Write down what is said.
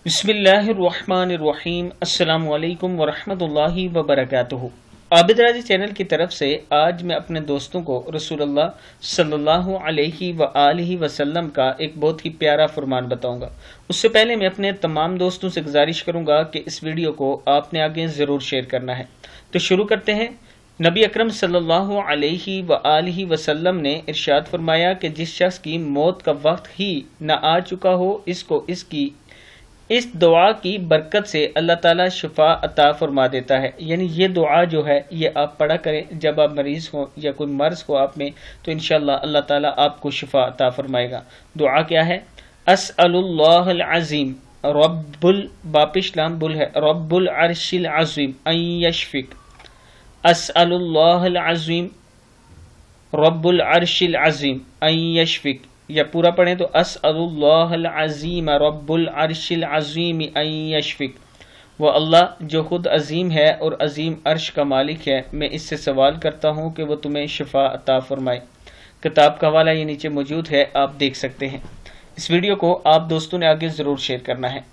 बिस्मिल्लाहिर्रहमानिर्रहीम। अस्सलामु अलैकुम वरहमतुल्लाहि वबरकातुहू। आबिद राजी चैनल की तरफ से आज मैं अपने दोस्तों को रसूलुल्लाह सल्लल्लाहु अलैहि वआलिहि वसल्लम का एक बहुत ही प्यारा फरमान बताऊंगा। उससे पहले मैं अपने तमाम दोस्तों से गुजारिश करूंगा कि इस वीडियो को आपने आगे ज़रूर शेयर करना है। तो शुरू करते हैं। नबी अकरम सल्लल्लाहु अलैहि वआलिहि वसल्लम ने इरशाद फरमाया कि जिस शख्स की मौत का वक्त ही न आ चुका हो, इसको इसकी इस दुआ की बरकत से अल्लाह ताला शिफा अता फरमा देता है। यानी ये दुआ जो है ये आप पढ़ा करें जब आप मरीज हो या कोई मर्ज हो आप में, तो इंशाअल्लाह अल्लाह ताला आपको शिफा अता फरमाएगा। दुआ क्या है? अस्अलुल्लाहल अज़ीम रब्बुल बापिशलाम बुल है रब्बुल अर्शिल अज़ीम अन यशफिक। अस्अलुल्लाहल अज़ीम रब्बुल अर्शिल अज़ीम अन यशफिक। या पूरा पढ़ें तो अस्अलुल्लाहल अज़ीम रब्बुल अर्शिल अज़ीम अन यशफिक। वो अल्लाह जो खुद अजीम है और अजीम अर्श का मालिक है, मैं इससे सवाल करता हूँ कि वो तुम्हें शिफा अता फरमाए। किताब का हवाला ये नीचे मौजूद है, आप देख सकते हैं। इस वीडियो को आप दोस्तों ने आगे ज़रूर शेयर करना है।